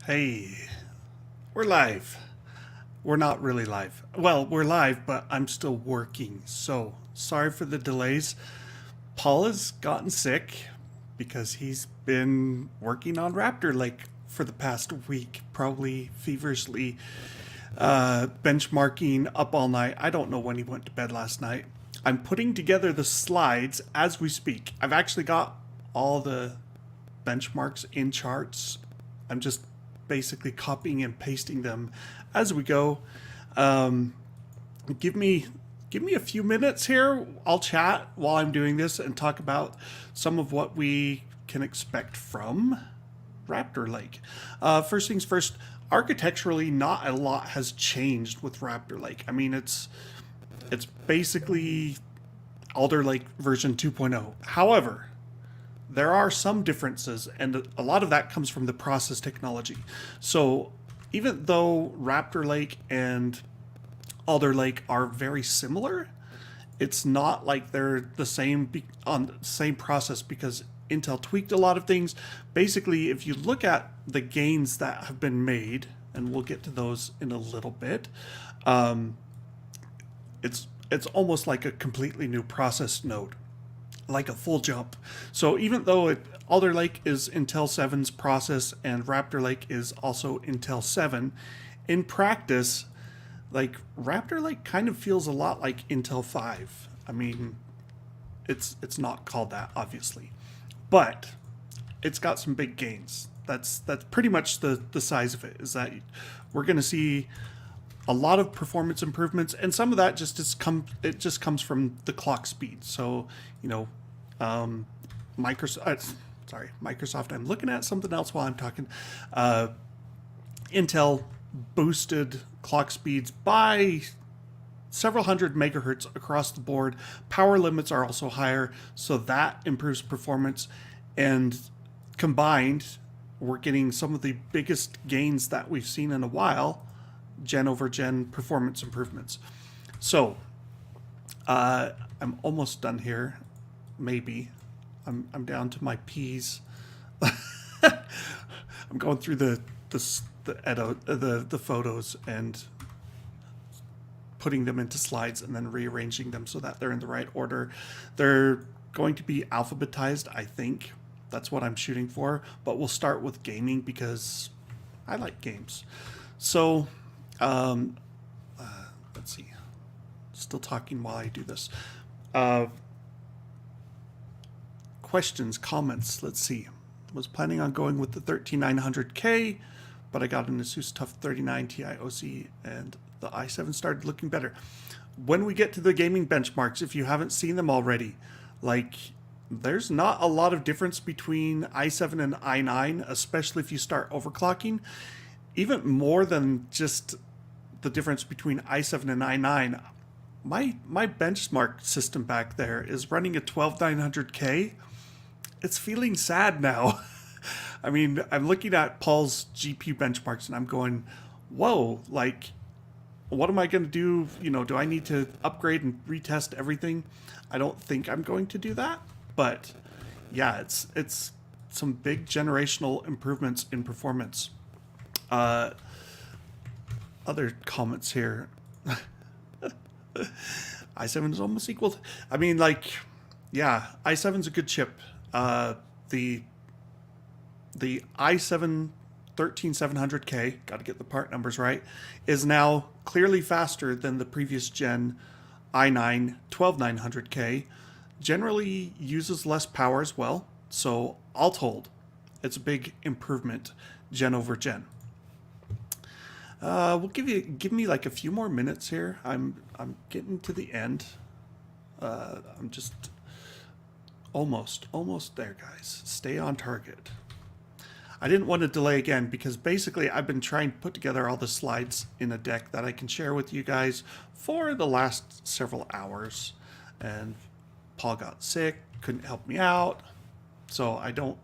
Hey, we're live. We're not really live. Well, we're live, but I'm still working. So, sorry for the delays. Paul has gotten sick because he's been working on Raptor Lake for the past week, probably feverishly benchmarking up all night. I don't know when he went to bed last night. I'm putting together the slides as we speak. I've actually got all the benchmarks in charts. I'm just basically copying and pasting them as we go. Um, give me a few minutes here. I'll chat while I'm doing this and talk about some of what we can expect from Raptor Lake. First things first, architecturally, not a lot has changed with Raptor Lake. I mean, it's basically Alder Lake version 2.0. However, there are some differences, and a lot of that comes from the process technology. So even though Raptor Lake and Alder Lake are very similar, it's not like they're the same on the same process because Intel tweaked a lot of things. Basically, if you look at the gains that have been made, and we'll get to those in a little bit, um, it's almost like a completely new process node, like a full jump. So even though Alder Lake is Intel 7's process and Raptor Lake is also Intel 7, in practice, like Raptor Lake kind of feels a lot like Intel 5. I mean, it's not called that obviously, but it's got some big gains. That's pretty much the size of it. Is that we're going to see a lot of performance improvements, and some of that just comes from the clock speed. So you know, Microsoft. I'm looking at something else while I'm talking. Intel boosted clock speeds by several hundred megahertz across the board. Power limits are also higher, so that improves performance. And combined, we're getting some of the biggest gains that we've seen in a while, gen over gen performance improvements. So I'm almost done here. Maybe I'm down to my P's. I'm going through the photos and putting them into slides and then rearranging them so that they're in the right order. They're going to be alphabetized, I think. That's what I'm shooting for. But we'll start with gaming because I like games. So, let's see. Still talking while I do this. Questions, comments. Let's see. Was planning on going with the 13900K, but I got an Asus TUF 39 Ti OC and the i7 started looking better. When we get to the gaming benchmarks, if you haven't seen them already, like there's not a lot of difference between i7 and i9, especially if you start overclocking. Even more than just the difference between i7 and i9, my benchmark system back there is running a 12900K. It's feeling sad now. I mean, I'm looking at Paul's GPU benchmarks and I'm going, whoa, like, what am I going to do? You know, do I need to upgrade and retest everything? I don't think I'm going to do that. But yeah, it's some big generational improvements in performance. Other comments here. i7 is almost equal to, I mean, like, yeah, i7's a good chip. The i7-13700K, got to get the part numbers right, is now clearly faster than the previous gen i9-12900K. Generally uses less power as well, so all told, it's a big improvement gen over gen. We'll give me like a few more minutes here. I'm getting to the end. I'm just almost there, guys. Stay on target. I didn't want to delay again because basically I've been trying to put together all the slides in a deck that I can share with you guys for the last several hours. And Paul got sick, couldn't help me out. So I don't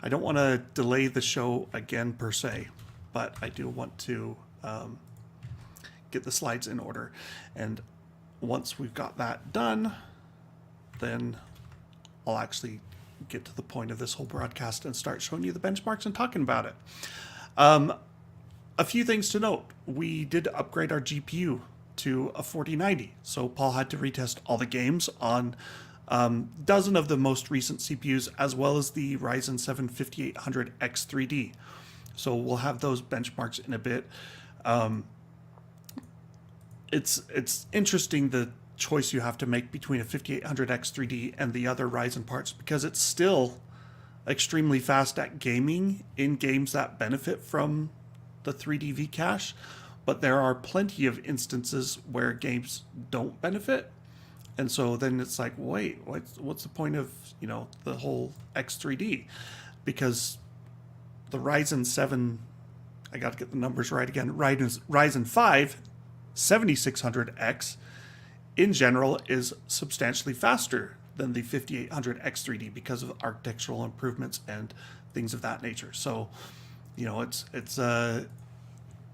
want to delay the show again per se, but I do want to get the slides in order. And once we've got that done, then I'll actually get to the point of this whole broadcast and start showing you the benchmarks and talking about it. A few things to note. We did upgrade our GPU to a 4090, so Paul had to retest all the games on dozen of the most recent CPUs, as well as the Ryzen 7 5800X3D. So we'll have those benchmarks in a bit. It's interesting the choice you have to make between a 5800X3D and the other Ryzen parts, because it's still extremely fast at gaming in games that benefit from the 3D V cache, but there are plenty of instances where games don't benefit. And so then it's like, wait, what's the point of, the whole X3D? Because the Ryzen 7, I got to get the numbers right again, Ryzen 5 7600X in general is substantially faster than the 5800X3D because of architectural improvements and things of that nature. So, it's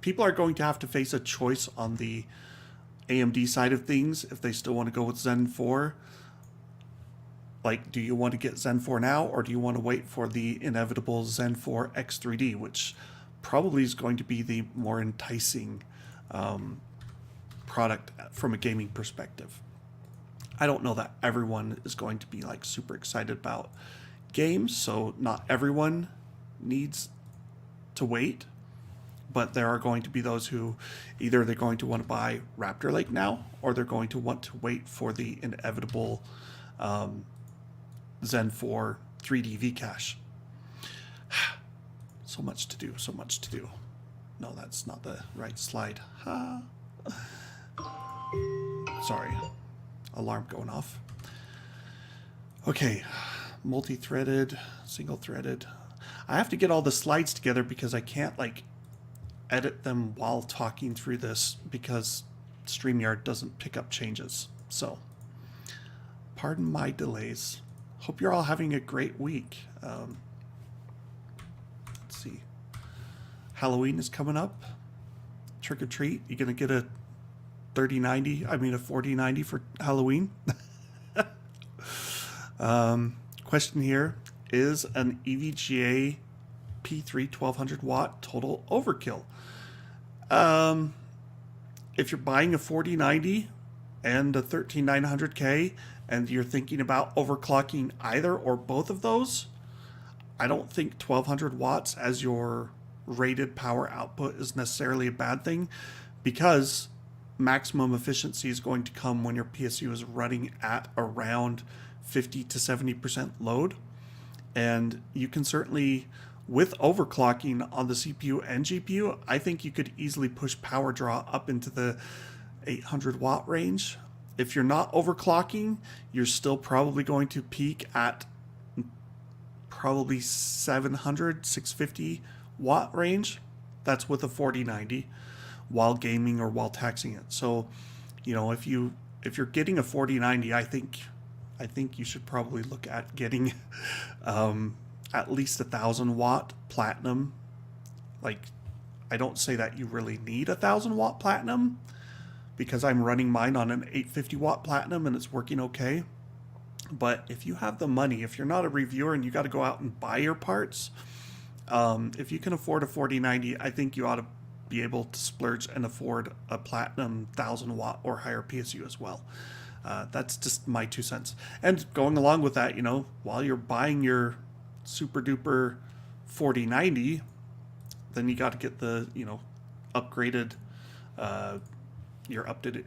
people are going to have to face a choice on the AMD side of things if they still want to go with Zen 4. Like, do you want to get Zen 4 now, or do you want to wait for the inevitable Zen 4 X3D, which probably is going to be the more enticing product from a gaming perspective? I don't know that everyone is going to be like super excited about games, so not everyone needs to wait, but there are going to be those who either they're going to want to buy Raptor Lake now, or they're going to want to wait for the inevitable Zen 4 3D V cache. So much to do, so much to do. No, that's not the right slide. Sorry, alarm going off. Okay, multi-threaded, single-threaded. I have to get all the slides together because I can't edit them while talking through this because StreamYard doesn't pick up changes. So, pardon my delays. Hope you're all having a great week. Let's see. Halloween is coming up. Trick or treat. You gonna get a 4090 for Halloween? Question here, is an EVGA P3 1200 watt total overkill? If you're buying a 4090 and a 13900K and you're thinking about overclocking either or both of those, I don't think 1200 watts as your rated power output is necessarily a bad thing, because maximum efficiency is going to come when your PSU is running at around 50 to 70% load. And you can certainly, with overclocking on the CPU and GPU, I think you could easily push power draw up into the 800 watt range. If you're not overclocking, you're still probably going to peak at probably 700, 650 watt range. That's with a 4090 while gaming or while taxing it. So, if you're getting a 4090, I think you should probably look at getting at least 1,000 watt platinum. Like, I don't say that you really need 1,000 watt platinum, because I'm running mine on an 850 watt platinum and it's working okay. But if you have the money, if you're not a reviewer and you got to go out and buy your parts, if you can afford a 4090, I think you ought to be able to splurge and afford a platinum 1,000 watt or higher PSU as well. That's just my 2 cents. And going along with that, while you're buying your super duper 4090, then you got to get the, upgraded, your upgraded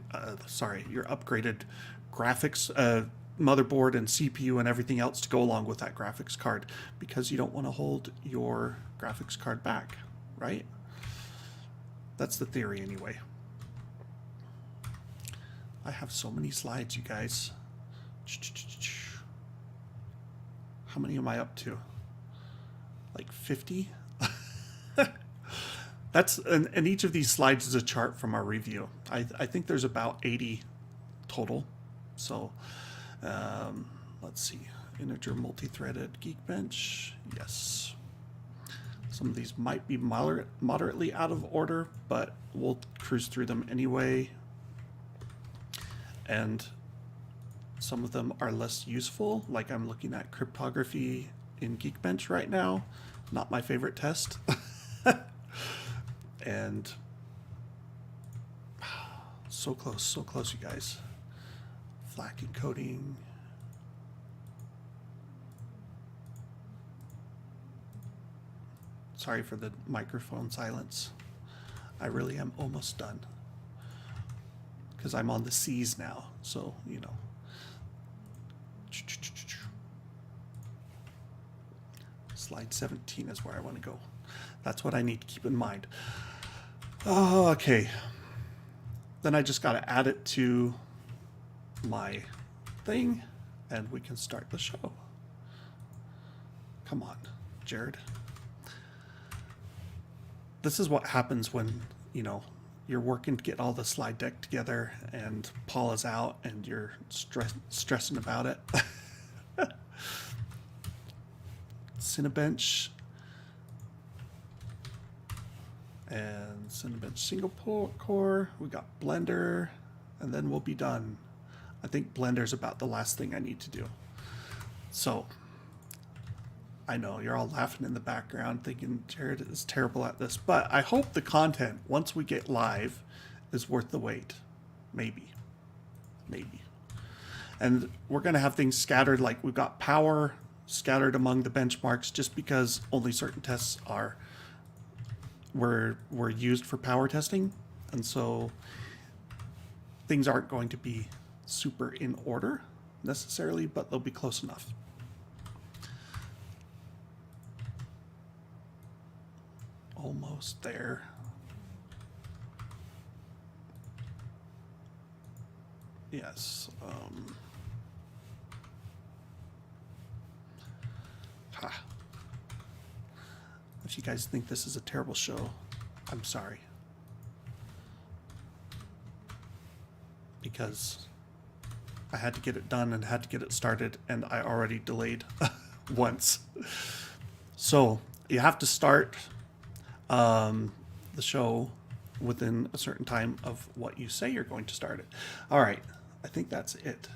graphics, motherboard and CPU and everything else to go along with that graphics card, because you don't want to hold your graphics card back, right? That's the theory anyway. I have so many slides, you guys. How many am I up to? Like 50? And each of these slides is a chart from our review. I think there's about 80 total. So let's see. Integer multi-threaded Geekbench. Yes. Some of these might be moderately out of order, but we'll cruise through them anyway. And some of them are less useful. Like, I'm looking at cryptography in Geekbench right now. Not my favorite test. And so close, you guys. Flak encoding. Sorry for the microphone silence. I really am almost done. Because I'm on the C's now, so, you know. Slide 17 is where I want to go. That's what I need to keep in mind. Okay. Then I just got to add it to my thing, and we can start the show. Come on, Jared. This is what happens when, you know, you're working to get all the slide deck together and Paul is out and you're stressing about it. Cinebench and Cinebench single core. We got Blender, and then we'll be done. I think Blender's about the last thing I need to do. So I know you're all laughing in the background thinking Jared is terrible at this, but I hope the content once we get live is worth the wait. Maybe. And we're going to have things scattered, like we've got power scattered among the benchmarks just because only certain tests were used for power testing. And so things aren't going to be super in order necessarily, but they'll be close enough. Almost there. Yes. If you guys think this is a terrible show, I'm sorry. Because I had to get it done and had to get it started, and I already delayed once. So you have to start the show within a certain time of what you say you're going to start it. All right, I think that's it.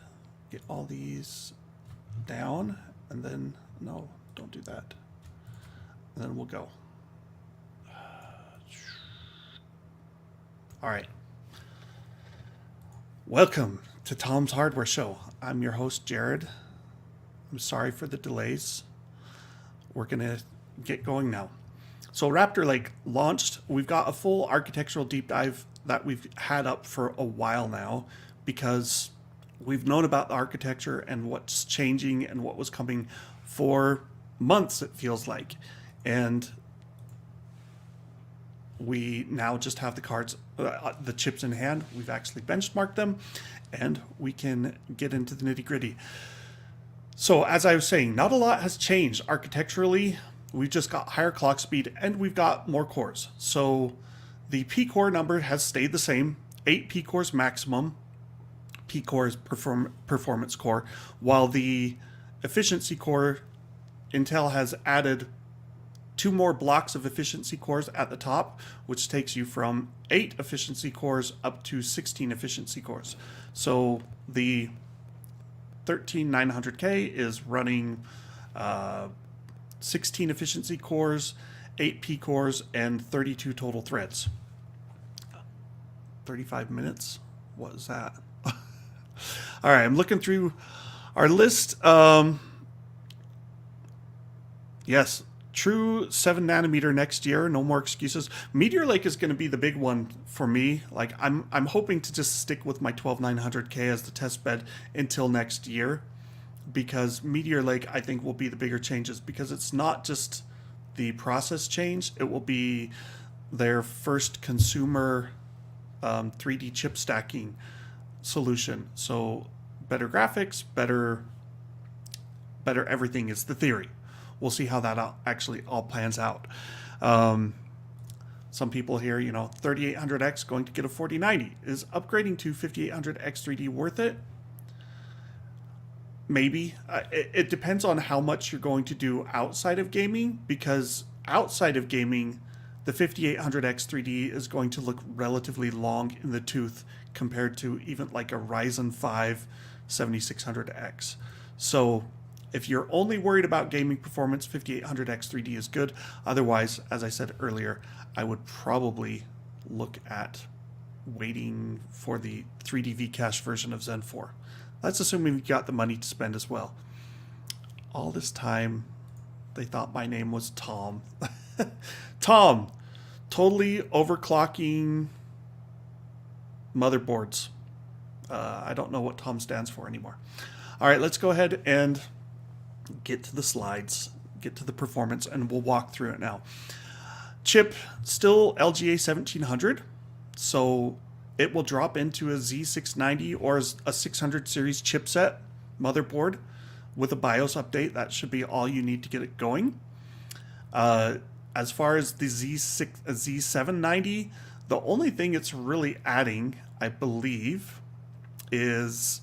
Get all these down, and then, no, don't do that. And then we'll go. All right. Welcome to Tom's Hardware Show. I'm your host, Jared. I'm sorry for the delays. We're going to get going now. So Raptor Lake launched. We've got a full architectural deep dive that we've had up for a while now because we've known about the architecture and what's changing and what was coming for months, it feels like. And we now just have the cards, the chips in hand. We've actually benchmarked them, and we can get into the nitty-gritty. So as I was saying, not a lot has changed architecturally. We've just got higher clock speed, and we've got more cores. So the P-core number has stayed the same, 8 P-cores maximum. P-core is performance core, while the efficiency core, Intel has added 2 more blocks of efficiency cores at the top, which takes you from 8 efficiency cores up to 16 efficiency cores. So the 13900K is running 16 efficiency cores, 8 P cores, and 32 total threads. 35 minutes? What is that? All right, I'm looking through our list. Yes, true 7 nanometer next year. No more excuses. Meteor Lake is going to be the big one for me. Like I'm hoping to just stick with my 12900K as the test bed until next year, because Meteor Lake I think will be the bigger changes, because it's not just the process change. It will be their first consumer 3D chip stacking solution. So better graphics, better everything is the theory. We'll see how that actually all plans out. Some people here, 3800X going to get a 4090. Is upgrading to 5800X 3D worth it? Maybe. It depends on how much you're going to do outside of gaming, because outside of gaming, the 5800X 3D is going to look relatively long in the tooth compared to even like a Ryzen 5 7600X. So If you're only worried about gaming performance, 5800X3D is good. Otherwise, as I said earlier, I would probably look at waiting for the 3D V-Cache version of Zen 4. That's assuming you've got the money to spend as well. All this time, they thought my name was Tom. Tom, totally overclocking motherboards. I don't know what Tom stands for anymore. All right, let's go ahead and get to the slides, get to the performance, and we'll walk through it now. Chip, still LGA 1700, so it will drop into a Z690 or a 600 series chipset motherboard with a BIOS update. That should be all you need to get it going. As far as the Z790, the only thing it's really adding, I believe, is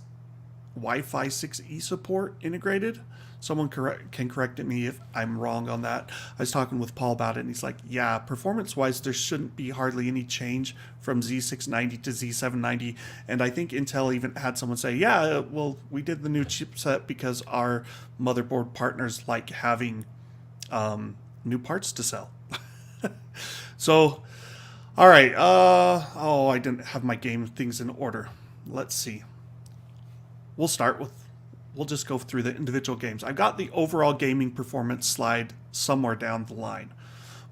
Wi-Fi 6E support integrated. Someone can correct me if I'm wrong on that. I was talking with Paul about it, and he's like, yeah, performance-wise, there shouldn't be hardly any change from Z690 to Z790. And I think Intel even had someone say, yeah, well, we did the new chipset because our motherboard partners like having new parts to sell. So, all right. Oh, I didn't have my game things in order. Let's see. We'll just go through the individual games. I've got the overall gaming performance slide somewhere down the line.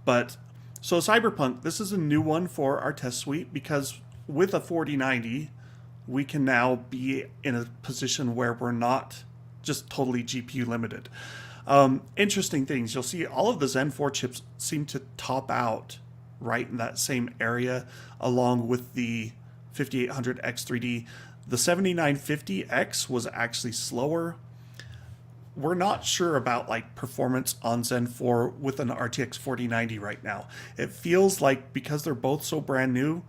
But, so Cyberpunk, this is a new one for our test suite because with a 4090, we can now be in a position where we're not just totally GPU limited. Interesting things. You'll see all of the Zen 4 chips seem to top out right in that same area along with the 5800X3D. The 7950X was actually slower. We're not sure about like performance on Zen 4 with an RTX 4090 right now. It feels like because they're both so brand new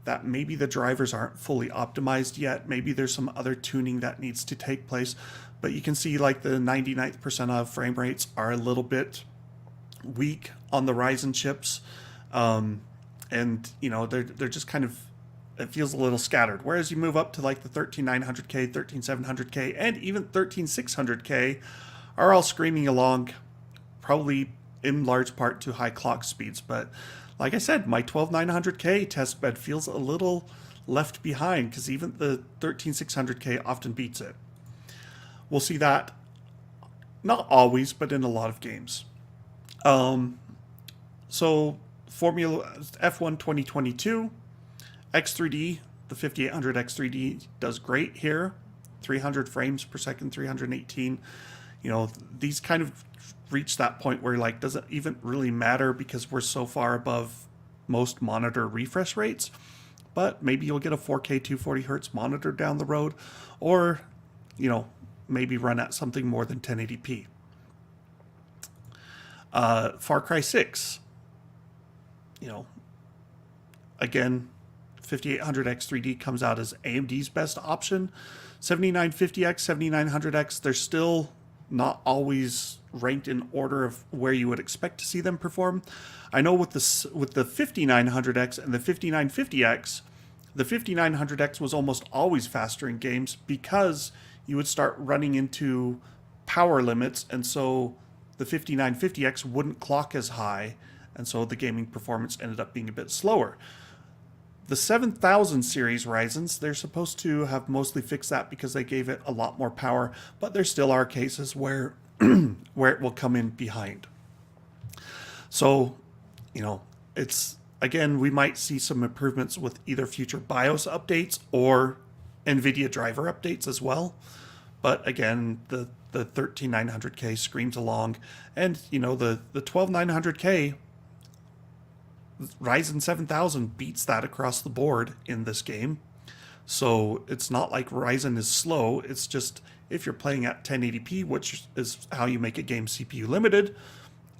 that maybe the drivers aren't fully optimized yet. Maybe there's some other tuning that needs to take place. But you can see like the 99th percentile frame rates are a little bit weak on the Ryzen chips. And you know, they're just kind of, it feels a little scattered. Whereas you move up to like the 13900K, 13700K, and even 13600K are all screaming along, probably in large part to high clock speeds. But like I said, my 12900K test bed feels a little left behind because even the 13600K often beats it. We'll see that, not always, but in a lot of games. So Formula F1 2022, X3D, the 5800 X3D does great here. 300 frames per second, 318. You know, these kind of reach that point where like, does it even really matter because we're so far above most monitor refresh rates? But maybe you'll get a 4K 240 hertz monitor down the road, or, you know, maybe run at something more than 1080p. Far Cry 6. You know, again, 5800X3D comes out as AMD's best option. 7950X, 7900X, they're still not always ranked in order of where you would expect to see them perform. I know with the 5900X and the 5950X, the 5900X was almost always faster in games because you would start running into power limits, and so the 5950X wouldn't clock as high, and so the gaming performance ended up being a bit slower. The 7000 series Ryzens, they're supposed to have mostly fixed that because they gave it a lot more power, but there still are cases where where it will come in behind. So, you know, it's, again, we might see some improvements with either future BIOS updates or NVIDIA driver updates as well. But again, the 13900K screams along, and you know, the 12900K Ryzen 7000 beats that across the board in this game. So it's not like Ryzen is slow. It's just if you're playing at 1080p, which is how you make a game CPU limited,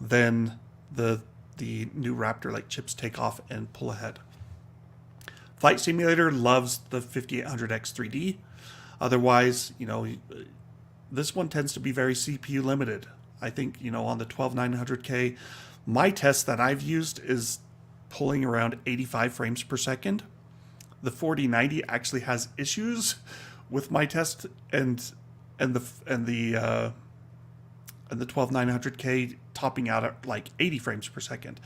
then the new Raptor Lake chips take off and pull ahead. Flight Simulator loves the 5800X3D. Otherwise, you know, this one tends to be very CPU limited. I think, you know, on the 12900K, my test that I've used is pulling around 85 frames per second. The 4090 actually has issues with my test, and the and the 12900K topping out at like 80 frames per second.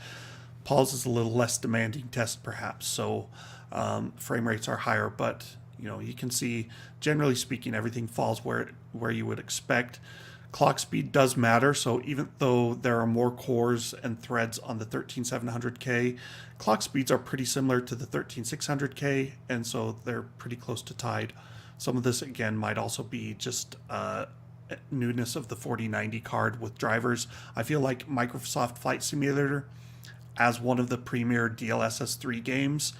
Paul's is a little less demanding test perhaps, so frame rates are higher, but you can see, generally speaking, everything falls where you would expect. Clock speed does matter, so even though there are more cores and threads on the 13700K, clock speeds are pretty similar to the 13600K, and so they're pretty close to tied. Some of this, again, might also be just newness of the 4090 card with drivers. I feel like Microsoft Flight Simulator, as one of the premier DLSS 3 games,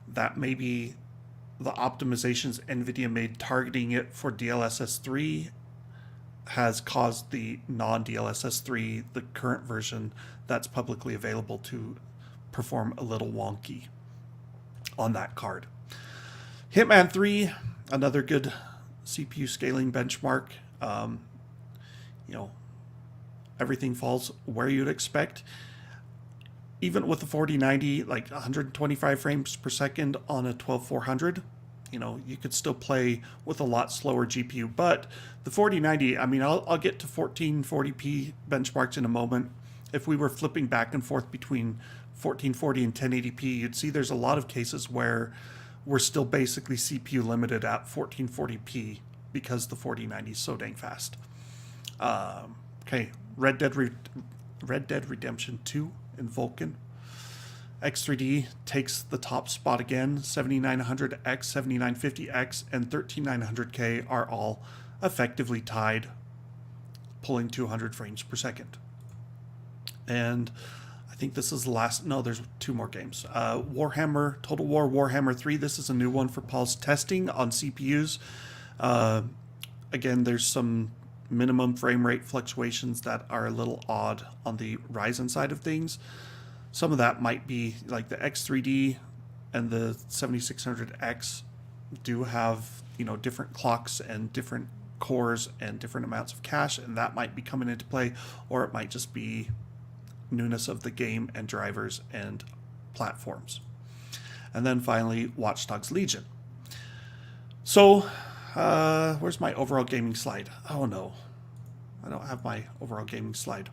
that maybe the optimizations NVIDIA made targeting it for DLSS 3 has caused the non-DLSS 3, the current version that's publicly available, to perform a little wonky on that card. Hitman 3, another good CPU scaling benchmark. Everything falls where you'd expect. Even with the 4090, like 125 frames per second on a 12400, you could still play with a lot slower GPU. But the 4090, I'll get to 1440p benchmarks in a moment. If we were flipping back and forth between 1440 and 1080p, you'd see there's a lot of cases where we're still basically CPU limited at 1440p because the 4090 is so dang fast. Okay, Red Dead Redemption 2 in Vulkan. X3D takes the top spot again. 7900X, 7950X, and 13900K are all effectively tied, pulling 200 frames per second. And I think this is the last. No, there's two more games. Warhammer, Total War Warhammer 3. This is a new one for Paul's testing on CPUs. Again, there's some minimum frame rate fluctuations that are a little odd on the Ryzen side of things. Some of that might be like the X3D and the 7600X do have, different clocks and different cores and different amounts of cache, and that might be coming into play, or it might just be newness of the game and drivers and platforms. And then finally, Watch Dogs Legion. So, where's my overall gaming slide? Oh no, I don't have my overall gaming slide.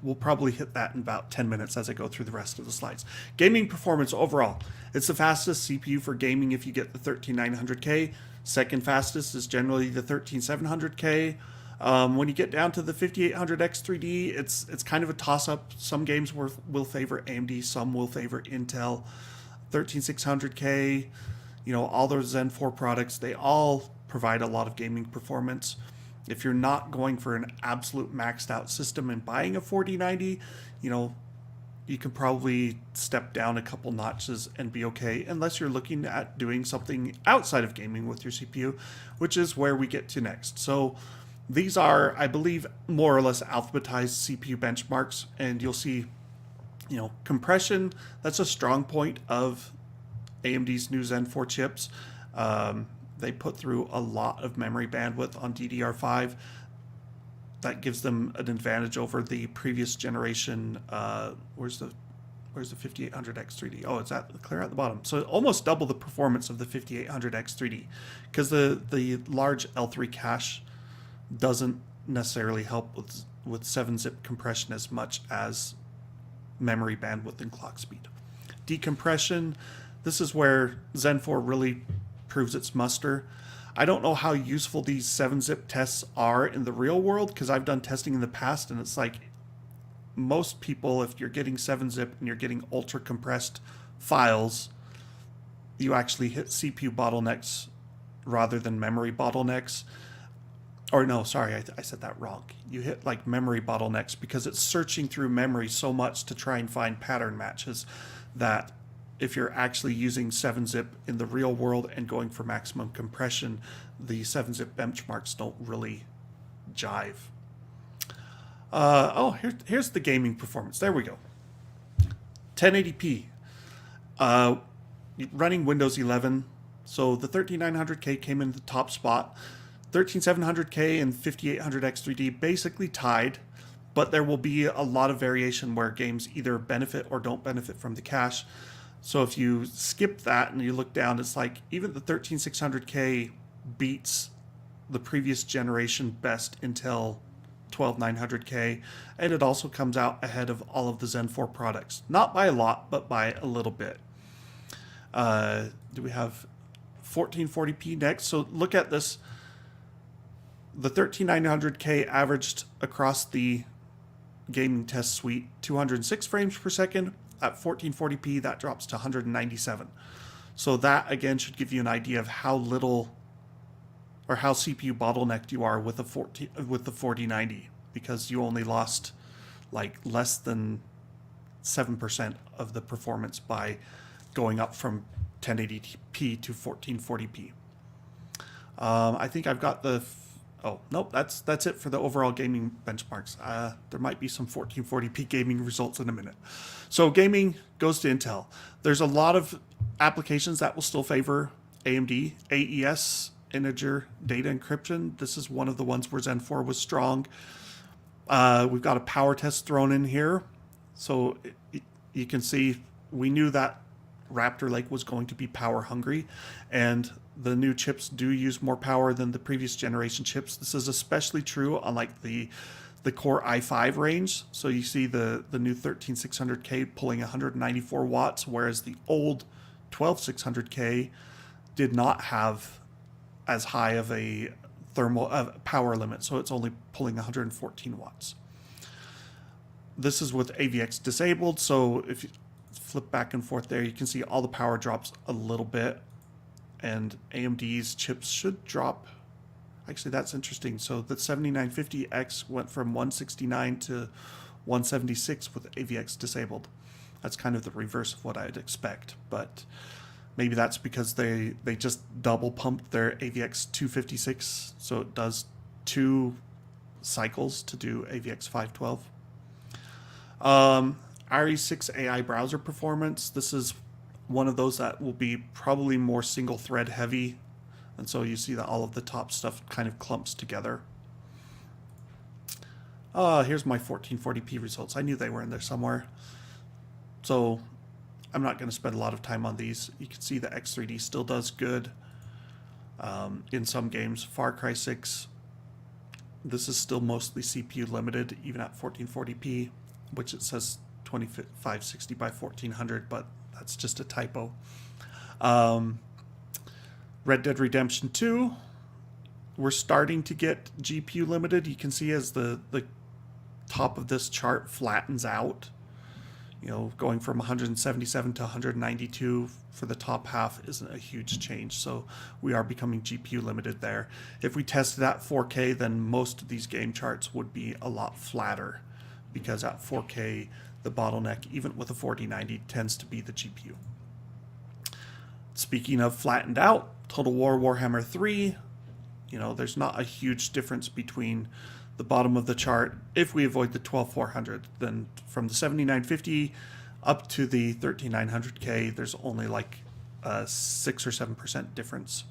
We'll probably hit that in about 10 minutes as I go through the rest of the slides. Gaming performance overall. It's the fastest CPU for gaming if you get the 13900K. Second fastest is generally the 13700K. When you get down to the 5800X3D, it's kind of a toss-up. Some games will favor AMD, some will favor Intel. 13600K, all those Zen 4 products, they all provide a lot of gaming performance. If you're not going for an absolute maxed out system and buying a 4090, you can probably step down a couple notches and be okay, unless you're looking at doing something outside of gaming with your CPU, which is where we get to next. So these are, I believe, more or less alphabetized CPU benchmarks, and you'll see, compression, that's a strong point of AMD's new Zen 4 chips. They put through a lot of memory bandwidth on DDR5. That gives them an advantage over the previous generation. Where's the 5800X3D? Oh, it's clear at the bottom. So almost double the performance of the 5800X3D, because the large L3 cache doesn't necessarily help with 7-zip compression as much as memory bandwidth and clock speed. Decompression, this is where Zen 4 really proves its muster. I don't know how useful these 7-zip tests are in the real world, because I've done testing in the past, and it's like most people, if you're getting 7-zip and you're getting ultra compressed files, you actually hit CPU bottlenecks rather than memory bottlenecks. Or no, sorry, I said that wrong. You hit like memory bottlenecks because it's searching through memory so much to try and find pattern matches that if you're actually using 7-zip in the real world and going for maximum compression, the 7-zip benchmarks don't really jive. Here's the gaming performance. There we go. 1080p. Running Windows 11. So the 13900K came in the top spot. 13700K and 5800X3D basically tied, but there will be a lot of variation where games either benefit or don't benefit from the cache. So if you skip that and you look down, it's like even the 13600K beats the previous generation best Intel i7-13900K, and it also comes out ahead of all of the Zen 4 products. Not by a lot, but by a little bit. Do we have 1440p next? So look at this. The 13900K averaged across the gaming test suite 206 frames per second. At 1440p, that drops to 197. So that, again, should give you an idea of how little or how CPU bottlenecked you are with the 4090, because you only lost like less than 7% of the performance by going up from 1080p to 1440p. I think I've got the... Oh, nope, that's it for the overall gaming benchmarks. There might be some 1440p gaming results in a minute. So gaming goes to Intel. There's a lot of applications that will still favor AMD. AES, integer data encryption. This is one of the ones where Zen 4 was strong. We've got a power test thrown in here. So you can see we knew that Raptor Lake was going to be power hungry, and the new chips do use more power than the previous generation chips. This is especially true on like the Core i5 range. So you see the new 13600K pulling 194 watts, whereas the old 12600K did not have as high of a thermal power limit, so it's only pulling 114 watts. This is with AVX disabled, so if you flip back and forth there, you can see all the power drops a little bit, and AMD's chips should drop. Actually, that's interesting. So the 7950X went from 169 to 176 with AVX disabled. That's kind of the reverse of what I'd expect, but maybe that's because they just double pumped their AVX 256, so it does 2 cycles to do AVX 512. RE6 AI browser performance. This is one of those that will be probably more single thread heavy, and so you see that all of the top stuff kind of clumps together. Here's my 1440p results. I knew they were in there somewhere, so I'm not going to spend a lot of time on these. You can see the X3D still does good in some games. Far Cry 6, this is still mostly CPU limited, even at 1440p, which it says 2560 by 1400, but that's just a typo. Red Dead Redemption 2, we're starting to get GPU limited. You can see as the top of this chart flattens out, you know, going from 177 to 192 for the top half isn't a huge change. So we are becoming GPU limited there. If we tested at 4K, then most of these game charts would be a lot flatter, because at 4K, the bottleneck, even with a 4090, tends to be the GPU. Speaking of flattened out, Total War Warhammer 3, you know, there's not a huge difference between the bottom of the chart if we avoid the 12400. Then from the 7950 up to the 13900K, there's only like a 6 or 7% difference.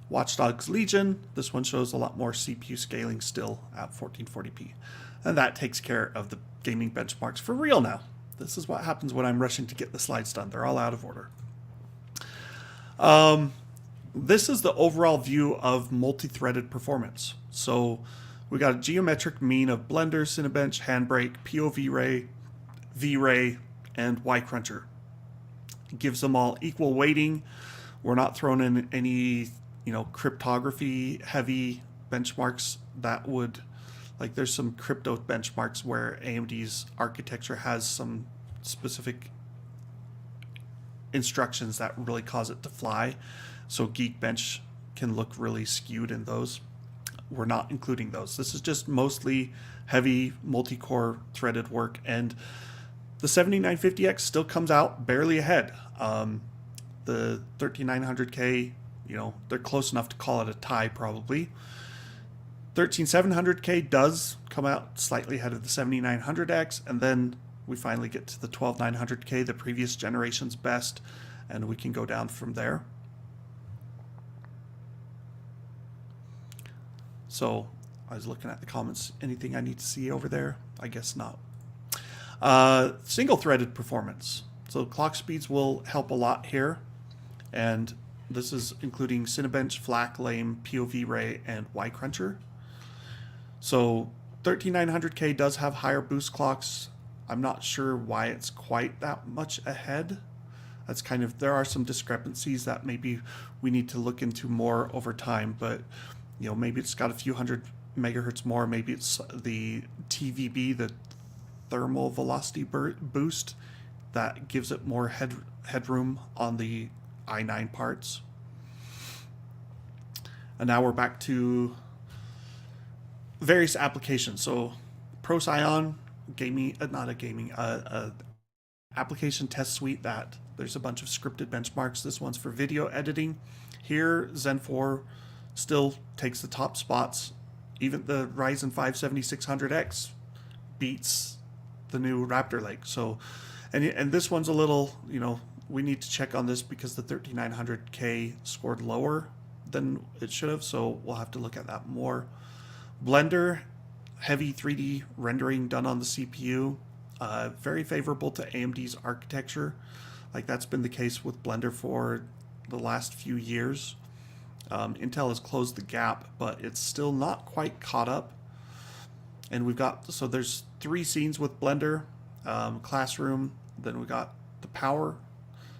Watch Dogs Legion, this one shows a lot more CPU scaling still at 1440p. And that takes care of the gaming benchmarks for real now. This is what happens when I'm rushing to get the slides done. They're all out of order. This is the overall view of multi-threaded performance. So we got a geometric mean of Blender, Cinebench, Handbrake, POV Ray, V-Ray, and Y-Cruncher. It gives them all equal weighting. We're not throwing in any, you know, cryptography heavy benchmarks that would, like, there's some crypto benchmarks where AMD's architecture has some specific instructions that really cause it to fly. So Geekbench can look really skewed in those. We're not including those. This is just mostly heavy multi-core threaded work, and the 7950X still comes out barely ahead. The 13900K, you know, they're close enough to call it a tie probably. 13700K does come out slightly ahead of the 7900X, and then we finally get to the 12900K, the previous generation's best, and we can go down from there. So I was looking at the comments. Anything I need to see over there? I guess not. Single-threaded performance. So clock speeds will help a lot here, and this is including Cinebench, FLAC, Lame, POV Ray, and Y-Cruncher. So 13900K does have higher boost clocks. I'm not sure why it's quite that much ahead. That's kind of, there are some discrepancies that maybe we need to look into more over time, but you know, maybe it's got a few hundred megahertz more. Maybe it's the TVB, the thermal velocity boost, that gives it more headroom on the i9 parts. And now we're back to various applications. So Procyon gaming, not a gaming, application test suite that there's a bunch of scripted benchmarks. This one's for video editing. Here, Zen 4 still takes the top spots. Even the Ryzen 5 7600X beats the new Raptor Lake. So, and this one's a little, you know, we need to check on this because the 13900K scored lower than it should have. So we'll have to look at that more. Blender, heavy 3D rendering done on the CPU. Very favorable to AMD's architecture. Like that's been the case with Blender for the last few years. Intel has closed the gap, but it's still not quite caught up. And we've got, so there's 3 scenes with Blender, classroom, then we got the power.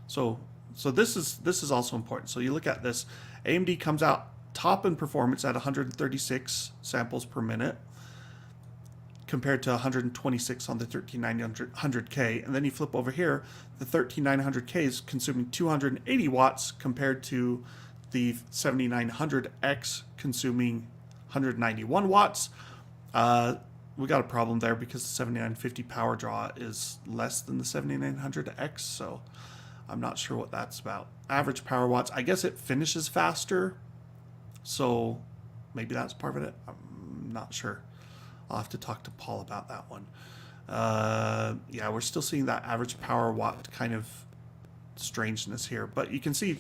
So this is also important. So you look at this, AMD comes out top in performance at 136 samples per minute compared to 126 on the 13900K. And then you flip over here, the 13900K is consuming 280 watts compared to the 7900X consuming 191 watts. We got a problem there because the 7950 power draw is less than the 7900X, so I'm not sure what that's about. Average power watts, I guess it finishes faster, so maybe that's part of it. I'm not sure. I'll have to talk to Paul about that one. Yeah, we're still seeing that average power watt kind of strangeness here, but you can see,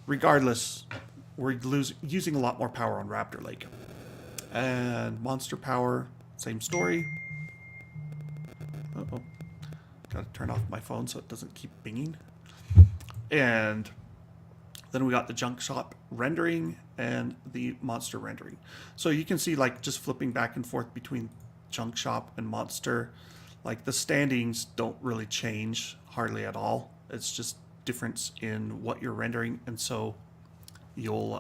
regardless, we're using a lot more power on Raptor Lake. And Monster Power, same story. Uh-oh. Gotta turn off my phone so it doesn't keep binging. And then we got the Junk Shop rendering and the Monster rendering. So you can see, like, just flipping back and forth between Junk Shop and Monster, like the standings don't really change hardly at all. It's just difference in what you're rendering, and so you'll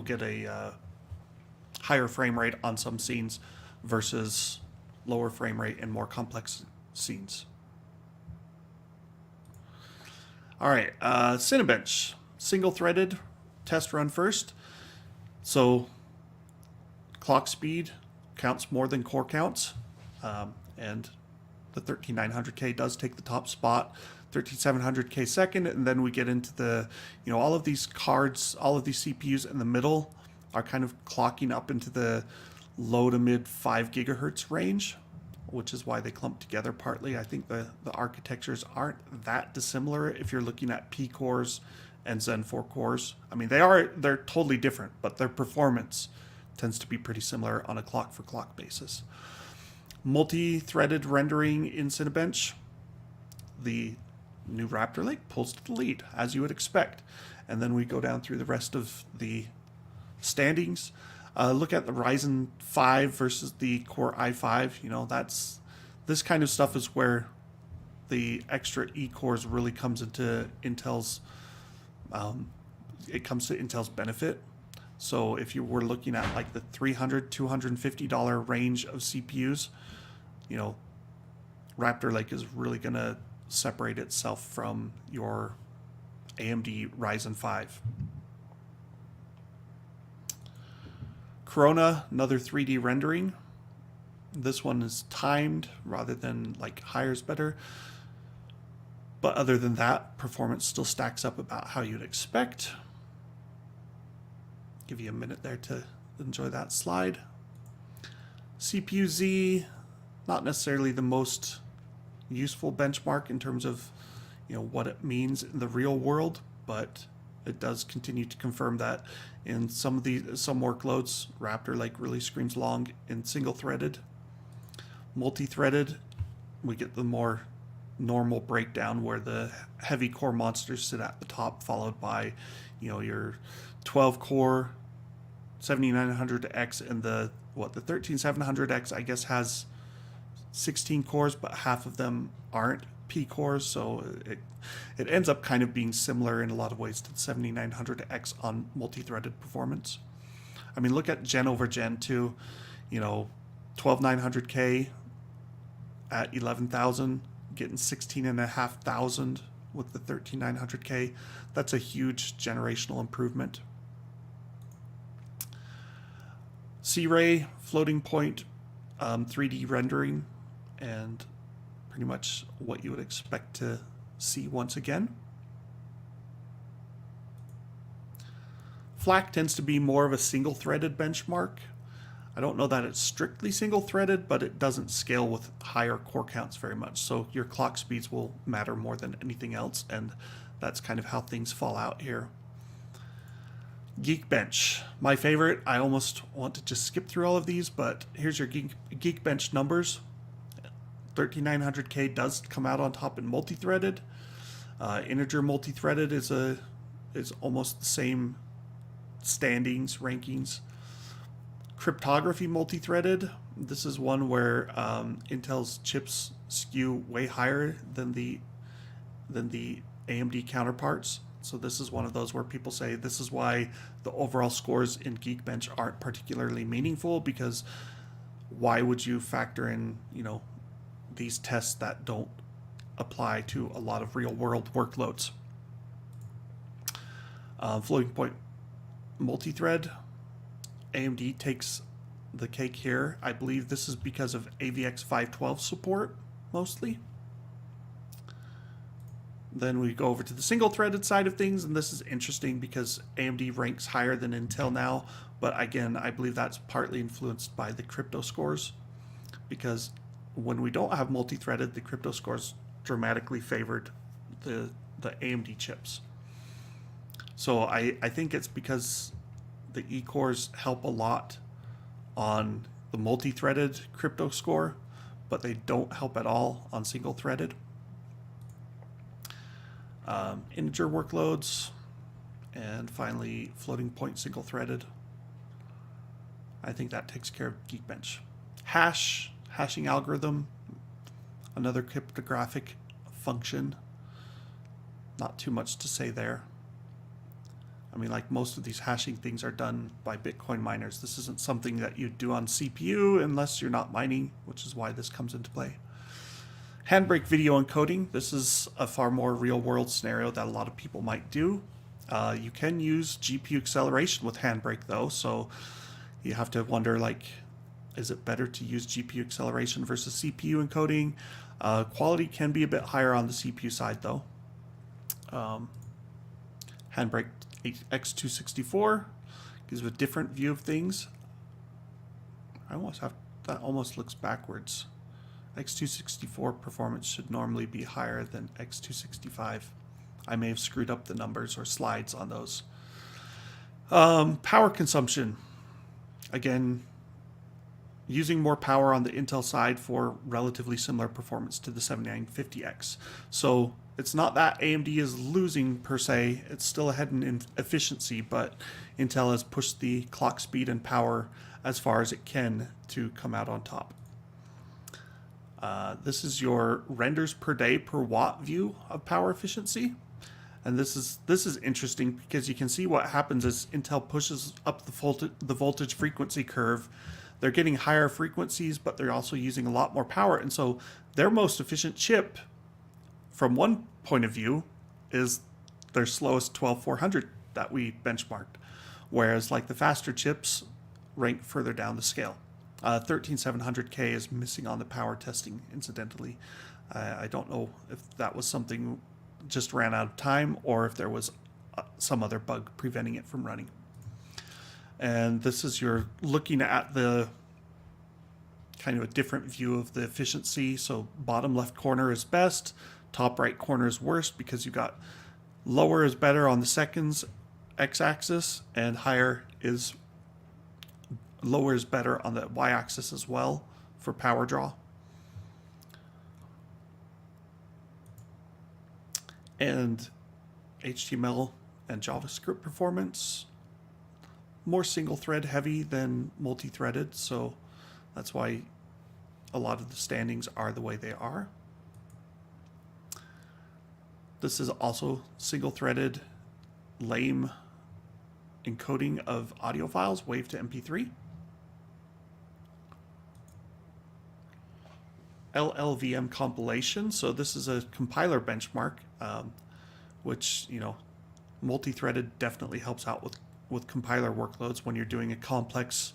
get a higher frame rate on some scenes versus lower frame rate in more complex scenes. All right, Cinebench, single-threaded test run first. So clock speed counts more than core counts, and the 13900K does take the top spot. 13700K second, and then we get into the, you know, all of these cards, all of these CPUs in the middle are kind of clocking up into the low to mid 5 gigahertz range, which is why they clump together partly. I think the architectures aren't that dissimilar if you're looking at P cores and Zen 4 cores. I mean, they're totally different, but their performance tends to be pretty similar on a clock for clock basis. Multi-threaded rendering in Cinebench. The new Raptor Lake pulls to the lead, as you would expect. And then we go down through the rest of the standings. Look at the Ryzen 5 versus the Core i5. You know, this kind of stuff is where the extra E-cores really comes into Intel's, it comes to Intel's benefit. So if you were looking at like the $300, $250 range of CPUs, you know, Raptor Lake is really going to separate itself from your AMD Ryzen 5. Corona, another 3D rendering. This one is timed rather than like higher is better. But other than that, performance still stacks up about how you'd expect. Give you a minute there to enjoy that slide. CPU-Z, not necessarily the most useful benchmark in terms of, you know, what it means in the real world, but it does continue to confirm that in some workloads, Raptor Lake really screams long in single-threaded. Multi-threaded, we get the more normal breakdown where the heavy core monsters sit at the top, followed by, you know, your 12-core 7900X and the what, the 13700X I guess has 16 cores, but half of them aren't P cores, so it ends up kind of being similar in a lot of ways to the 7900X on multi-threaded performance. I mean, look at gen over gen too. You know, 12900K at 11,000, getting 16,500 with the 13900K. That's a huge generational improvement. C-Ray, floating point, 3D rendering, and pretty much what you would expect to see once again. FLAC tends to be more of a single-threaded benchmark. I don't know that it's strictly single-threaded, but it doesn't scale with higher core counts very much. So your clock speeds will matter more than anything else, and that's kind of how things fall out here. Geekbench, my favorite. I almost want to just skip through all of these, but here's your Geekbench numbers. 13900K does come out on top in multi-threaded. Integer multi-threaded is almost the same standings, rankings. Cryptography multi-threaded. This is one where Intel's chips skew way higher than the AMD counterparts. So this is one of those where people say this is why the overall scores in Geekbench aren't particularly meaningful, because why would you factor in, you know, these tests that don't apply to a lot of real world workloads. Floating point multi-thread. AMD takes the cake here. I believe this is because of AVX 512 support mostly. Then we go over to the single-threaded side of things, and this is interesting because AMD ranks higher than Intel now, but again, I believe that's partly influenced by the crypto scores, because when we don't have multi-threaded, the crypto scores dramatically favored the AMD chips. So I think it's because the E-cores help a lot on the multi-threaded crypto score, but they don't help at all on single-threaded. Integer workloads, and finally floating point single-threaded. I think that takes care of Geekbench. Hashing algorithm, another cryptographic function. Not too much to say there. I mean, like most of these hashing things are done by Bitcoin miners. This isn't something that you do on CPU unless you're not mining, which is why this comes into play. Handbrake video encoding. This is a far more real-world scenario that a lot of people might do. You can use GPU acceleration with Handbrake, though, so you have to wonder, like, is it better to use GPU acceleration versus CPU encoding? Quality can be a bit higher on the CPU side, though. Handbrake X264 gives a different view of things. That almost looks backwards. X264 performance should normally be higher than X265. I may have screwed up the numbers or slides on those. Power consumption. Again, using more power on the Intel side for relatively similar performance to the 7950X. So it's not that AMD is losing per se, it's still ahead in efficiency, but Intel has pushed the clock speed and power as far as it can to come out on top. This is your renders per day per watt view of power efficiency. And this is interesting because you can see what happens as Intel pushes up the voltage frequency curve. They're getting higher frequencies, but they're also using a lot more power. And so their most efficient chip, from one point of view, is their slowest 12400 that we benchmarked. Whereas like the faster chips rank further down the scale. 13700K is missing on the power testing, incidentally. I don't know if that was something just ran out of time or if there was some other bug preventing it from running. And this is your looking at the kind of a different view of the efficiency. So bottom left corner is best, top right corner is worst, because you got lower is better on the seconds x-axis and lower is better on the y-axis as well for power draw. And HTML and JavaScript performance. more single thread heavy than multi-threaded, so that's why a lot of the standings are the way they are. This is also single threaded lame encoding of audio files, WAV to MP3. LLVM compilation. So this is a compiler benchmark, which, you know, multi-threaded definitely helps out with compiler workloads when you're doing a complex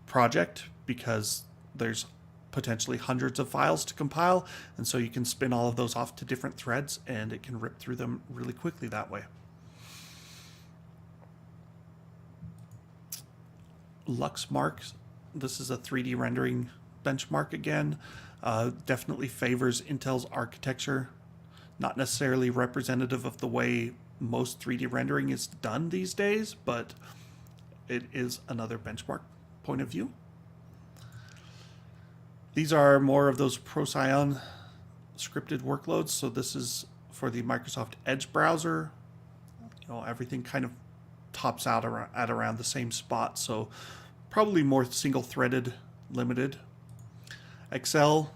project, because there's potentially hundreds of files to compile, and so you can spin all of those off to different threads and it can rip through them really quickly that way. Luxmark, this is a 3D rendering benchmark again. Definitely favors Intel's architecture. Not necessarily representative of the way most 3D rendering is done these days, but it is another benchmark point of view. These are more of those Procyon scripted workloads. So this is for the Microsoft Edge browser. You know, everything kind of tops out at around the same spot. So probably more single threaded limited. Excel,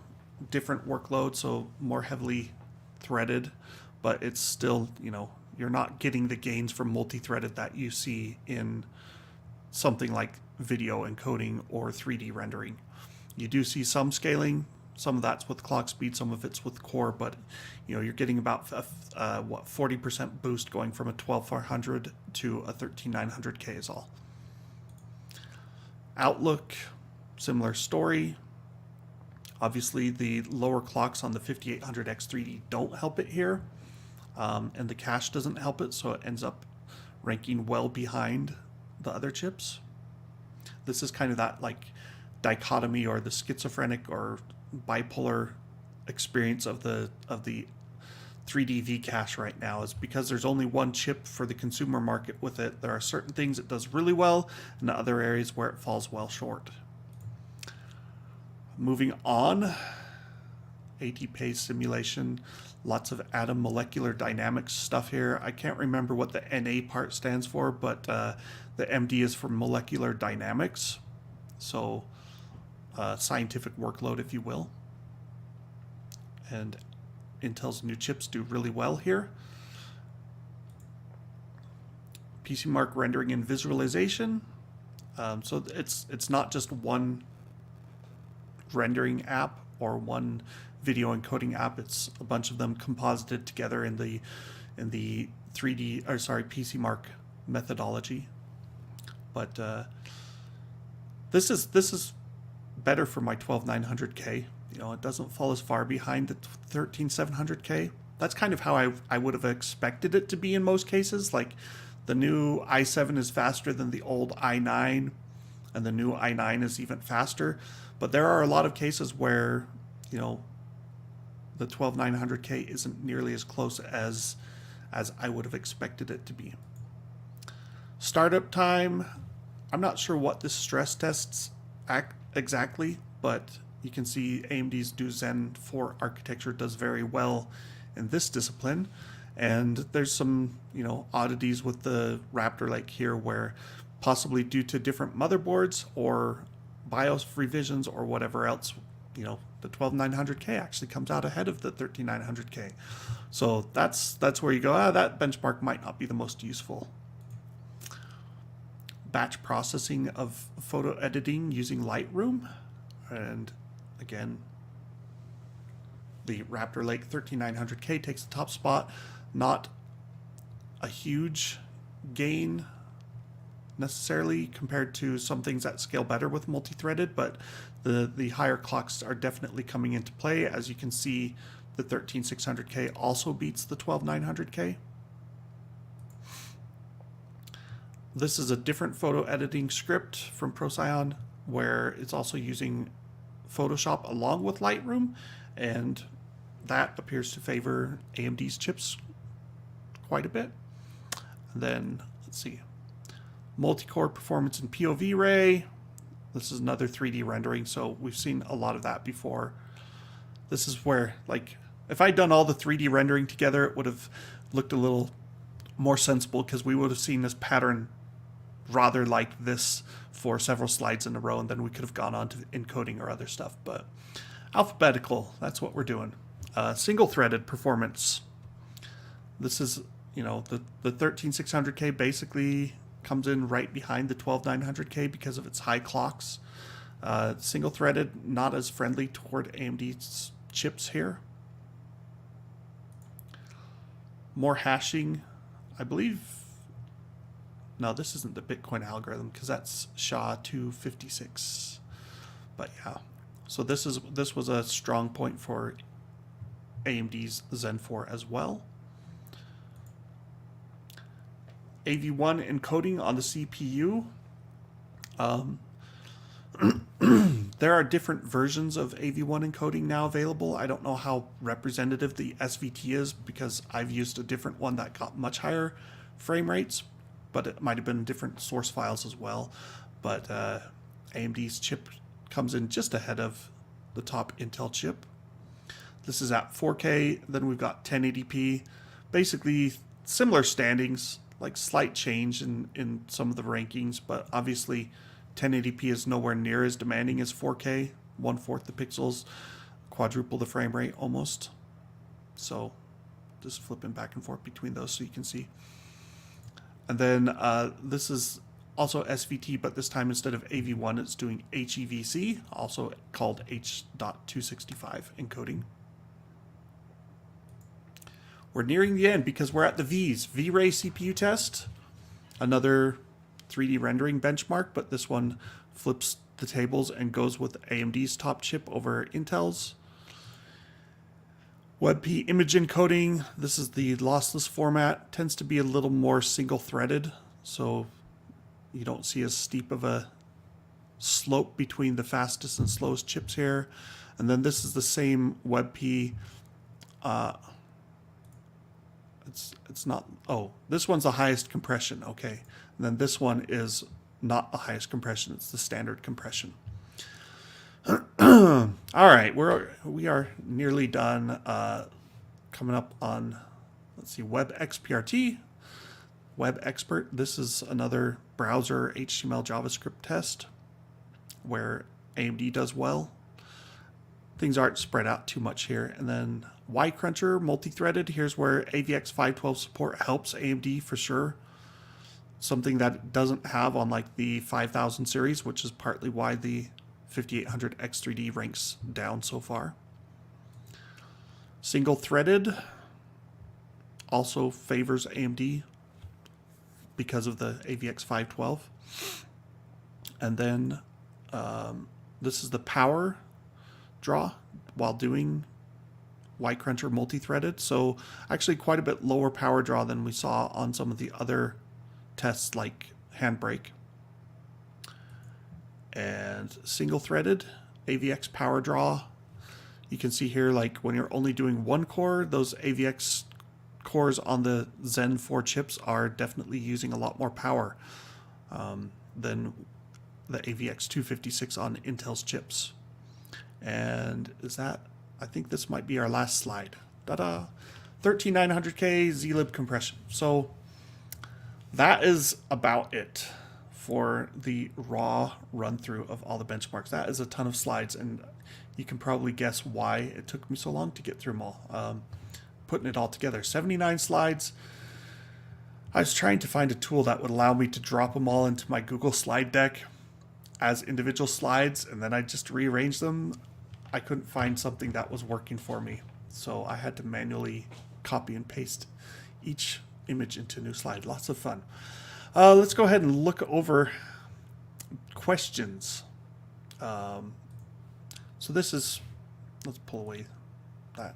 different workload, so more heavily threaded, but it's still, you know, you're not getting the gains from multi-threaded that you see in something like video encoding or 3D rendering. You do see some scaling, some of that's with clock speed, some of it's with core, but you know, you're getting about 40% boost going from a 12400 to a 13900K is all. Outlook, similar story. Obviously, the lower clocks on the 5800X3D don't help it here, and the cache doesn't help it, so it ends up ranking well behind the other chips. This is kind of that like dichotomy or the schizophrenic or bipolar experience of the 3D V cache right now, is because there's only one chip for the consumer market with it. There are certain things it does really well and other areas where it falls well short. Moving on, AT-Pace simulation, lots of atom molecular dynamics stuff here. I can't remember what the NA part stands for, but the MD is for molecular dynamics. So scientific workload, if you will. And Intel's new chips do really well here. PC Mark rendering and visualization. So it's not just one rendering app or one video encoding app. It's a bunch of them composited together in the 3D, or sorry, PC Mark methodology. But this is better for my 12900K. You know, it doesn't fall as far behind the 13700K. That's kind of how I would have expected it to be in most cases. Like the new i7 is faster than the old i9, and the new i9 is even faster. But there are a lot of cases where, you know, the 12900K isn't nearly as close as I would have expected it to be. Startup time, I'm not sure what this stress tests exactly, but you can see AMD's new Zen 4 architecture does very well in this discipline. And there's some, you know, oddities with the Raptor Lake here where possibly due to different motherboards or BIOS revisions or whatever else, you know, the 12900K actually comes out ahead of the 13900K. So that's where you go, that benchmark might not be the most useful. Batch processing of photo editing using Lightroom. And again, the Raptor Lake 13900K takes the top spot. Not a huge gain necessarily compared to some things that scale better with multi-threaded, but the higher clocks are definitely coming into play. As you can see, the 13600K also beats the 12900K. This is a different photo editing script from Procyon where it's also using Photoshop along with Lightroom, and that appears to favor AMD's chips quite a bit. And then let's see, multi-core performance in POV ray. This is another 3D rendering, so we've seen a lot of that before. This is where, like, if I'd done all the 3D rendering together, it would have looked a little more sensible because we would have seen this pattern rather like this for several slides in a row, and then we could have gone on to encoding or other stuff. But alphabetical, that's what we're doing. Single-threaded performance. This is, you know, the 13600K basically comes in right behind the 12900K because of its high clocks. Single-threaded, not as friendly toward AMD's chips here. More hashing, I believe. No, this isn't the Bitcoin algorithm because that's SHA-256. But yeah, so this was a strong point for AMD's Zen 4 as well. AV1 encoding on the CPU. There are different versions of AV1 encoding now available. I don't know how representative the SVT is because I've used a different one that got much higher frame rates, but it might have been different source files as well. But AMD's chip comes in just ahead of the top Intel chip. This is at 4K, then we've got 1080p. Basically similar standings, like slight change in some of the rankings, but obviously 1080p is nowhere near as demanding as 4K, 1/4 the pixels, quadruple the frame rate almost. So just flipping back and forth between those so you can see. And then this is also SVT, but this time instead of AV1, it's doing HEVC, also called H.265 encoding. We're nearing the end because we're at the V's. V-Ray CPU test, another 3D rendering benchmark, but this one flips the tables and goes with AMD's top chip over Intel's. WebP image encoding, this is the lossless format, tends to be a little more single-threaded, so you don't see as steep of a slope between the fastest and slowest chips here. And then this is the same WebP. It's not, oh, this one's the highest compression, okay. And then this one is not the highest compression, it's the standard compression. All right, we are nearly done. Coming up on, let's see, WebXPRT, Web Expert. This is another browser HTML JavaScript test where AMD does well. Things aren't spread out too much here. And then Y-Cruncher, multi-threaded. Here's where AVX512 support helps AMD for sure. Something that it doesn't have on like the 5000 series, which is partly why the 5800X3D ranks down so far. Single-threaded also favors AMD because of the AVX512. And then this is the power draw while doing Y-Cruncher multi-threaded. So actually quite a bit lower power draw than we saw on some of the other tests like Handbrake. And single-threaded AVX power draw. You can see here, like when you're only doing one core, those AVX cores on the Zen 4 chips are definitely using a lot more power than the AVX 256 on Intel's chips. And is that, I think this might be our last slide. Ta-da! 13900K zlib compression. So that is about it for the raw run through of all the benchmarks. That is a ton of slides, and you can probably guess why it took me so long to get through them all. Putting it all together, 79 slides. I was trying to find a tool that would allow me to drop them all into my Google slide deck as individual slides, and then I just rearrange them. I couldn't find something that was working for me, so I had to manually copy and paste each image into a new slide. Lots of fun. Let's go ahead and look over questions. So this is, let's pull away that.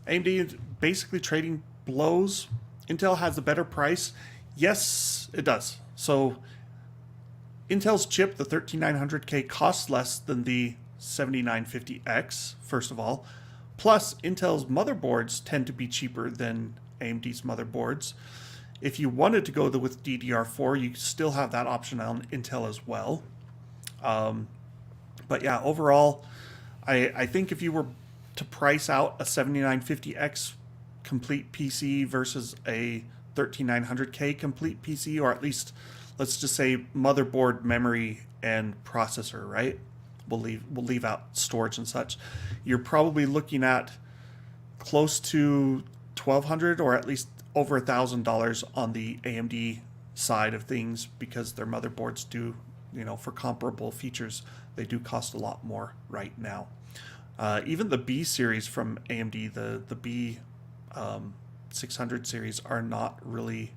AMD basically trading blows. Intel has a better price. Yes, it does. So Intel's chip, the 13900K, costs less than the 7950X, first of all. Plus, Intel's motherboards tend to be cheaper than AMD's motherboards. If you wanted to go with DDR4, you still have that option on Intel as well. But yeah, overall, I think if you were to price out a 7950X complete PC versus a 13900K complete PC, or at least let's just say motherboard, memory, and processor, right? We'll leave out storage and such. You're probably looking at close to $1,200 or at least over $1,000 on the AMD side of things, because their motherboards do, for comparable features, they do cost a lot more right now. Even the B series from AMD, the B 600 series, are not really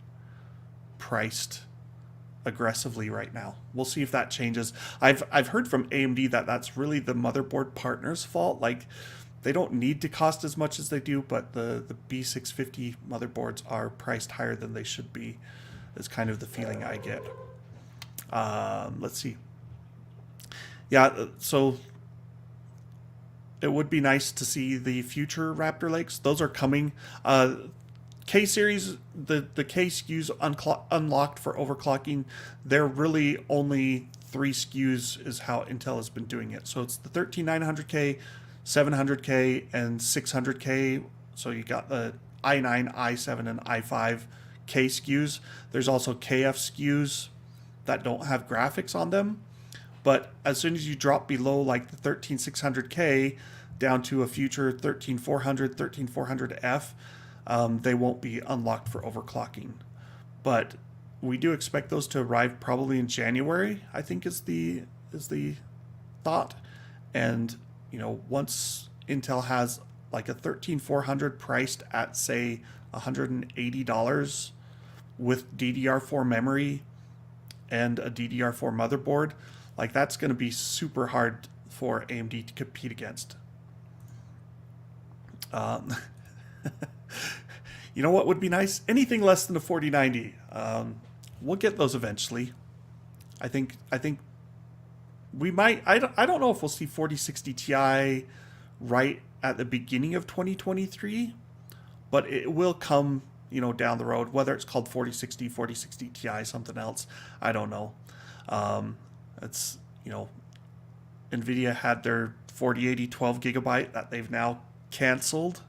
priced aggressively right now. We'll see if that changes. I've heard from AMD that that's really the motherboard partner's fault. Like, they don't need to cost as much as they do, but the B650 motherboards are priced higher than they should be, is kind of the feeling I get. Let's see. Yeah, so it would be nice to see the future Raptor Lakes. Those are coming. K series, the K SKUs unlocked for overclocking, they're really only 3 SKUs is how Intel has been doing it. So it's the 13900K, 700K, and 600K. So you got the i9, i7, and i5 K SKUs. There's also KF SKUs that don't have graphics on them. But as soon as you drop below like the 13600K down to a future 13400, 13400F, they won't be unlocked for overclocking. But we do expect those to arrive probably in January, I think is the thought. And once Intel has like a 13400 priced at say $180 with DDR4 memory and a DDR4 motherboard, like, that's going to be super hard for AMD to compete against. You know what would be nice? Anything less than a 4090. We'll get those eventually. I think we might. I don't know if we'll see 4060 Ti right at the beginning of 2023, but it will come, down the road. Whether it's called 4060 Ti, something else, I don't know. It's, NVIDIA had their 4080 12 gigabyte that they've now canceled.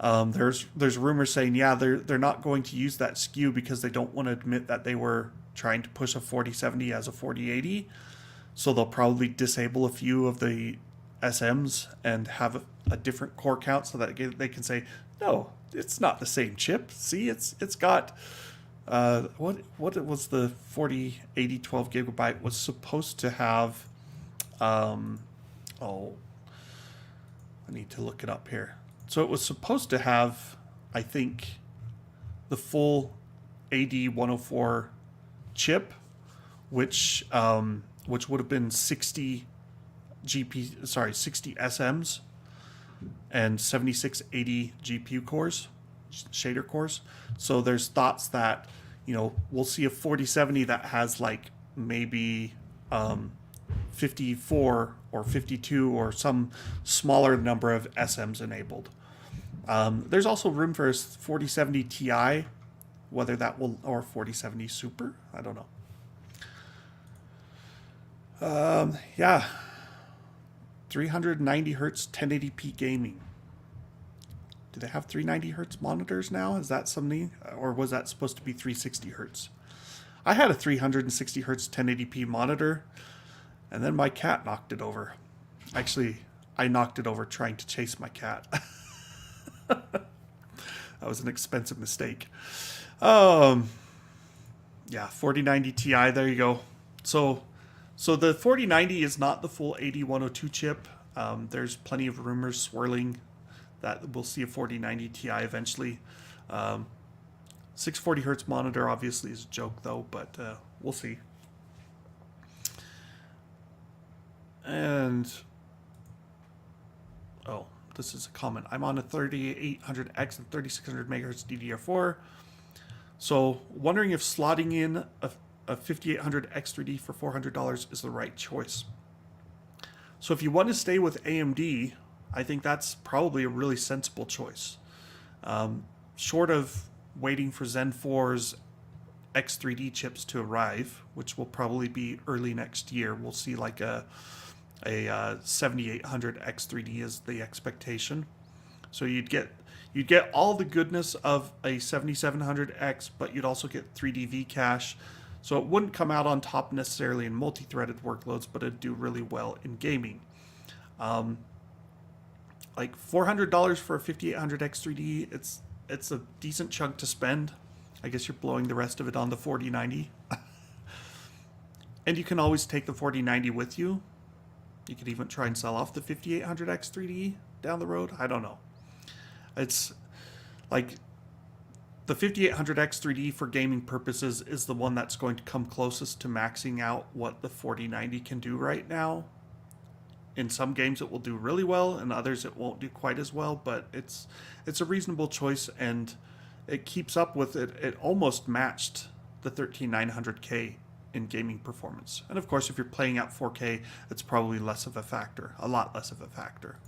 There's rumors saying, yeah, they're not going to use that SKU because they don't want to admit that they were trying to push a 4070 as a 4080. So they'll probably disable a few of the SMs and have a different core count so that they can say, no, it's not the same chip. See, it's got what was the 4080 12 gigabyte was supposed to have. I need to look it up here. So it was supposed to have, I think, the full AD104 chip, which would have been 60 SMs and 7680 GPU cores, shader cores. So there's thoughts that, we'll see a 4070 that has like maybe 54 or 52 or some smaller number of SMs enabled. There's also room for a 4070 Ti, whether that will, or 4070 Super, I don't know. Yeah, 390 hertz 1080p gaming. Do they have 390 hertz monitors now? Is that something, or was that supposed to be 360 hertz? I had a 360 hertz 1080p monitor, and then my cat knocked it over. Actually, I knocked it over trying to chase my cat. That was an expensive mistake. Yeah, 4090 Ti, there you go. So the 4090 is not the full AD102 chip. There's plenty of rumors swirling that we'll see a 4090 Ti eventually. 640 hertz monitor obviously is a joke though, but we'll see. And this is a comment. I'm on a 3800X and 3600 megahertz DDR4. So wondering if slotting in a 5800X3D for $400 is the right choice. So if you want to stay with AMD, I think that's probably a really sensible choice. Short of waiting for Zen 4's X3D chips to arrive, which will probably be early next year, we'll see like a 7800 X3D is the expectation. So you'd get all the goodness of a 7700X, but you'd also get 3D V cache. So it wouldn't come out on top necessarily in multi-threaded workloads, but it'd do really well in gaming. Like $400 for a 5800X3D, it's a decent chunk to spend. I guess you're blowing the rest of it on the 4090. And you can always take the 4090 with you. You could even try and sell off the 5800X3D down the road. I don't know. It's like the 5800X3D for gaming purposes is the one that's going to come closest to maxing out what the 4090 can do right now. In some games it will do really well, and others it won't do quite as well, but it's a reasonable choice, and it keeps up with it. It almost matched the 13900K in gaming performance. And of course, if you're playing at 4K, it's probably less of a factor, a lot less of a factor.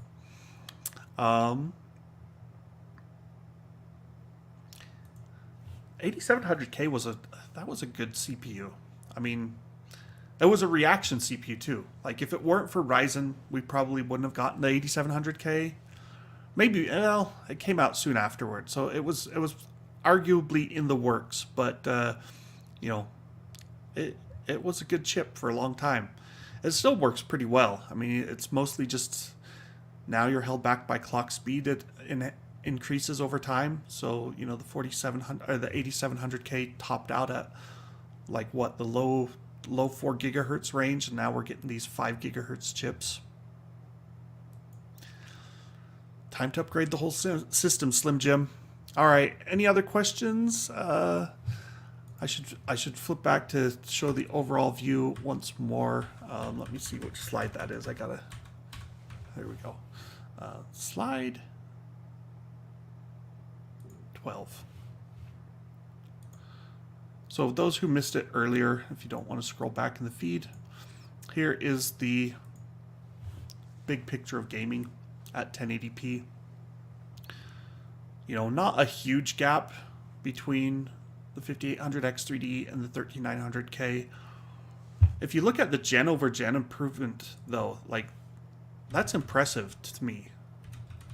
8700K was a good CPU. I mean, it was a reaction CPU too. Like if it weren't for Ryzen, we probably wouldn't have gotten the 8700K. Maybe, well, it came out soon afterward, so it was arguably in the works. But you know, it was a good chip for a long time. It still works pretty well. I mean, it's mostly just now you're held back by clock speed. It increases over time. So you know the 4700 or the 8700K topped out at like what, the low 4 gigahertz range, and now we're getting these 5 gigahertz chips. Time to upgrade the whole system, Slim Jim. All right, any other questions? I should flip back to show the overall view once more. Let me see which slide that is. There we go. Slide 12. So those who missed it earlier, if you don't want to scroll back in the feed, here is the big picture of gaming at 1080p. You know, not a huge gap between the 5800X3D and the 13900K. If you look at the gen over gen improvement though, like that's impressive to me.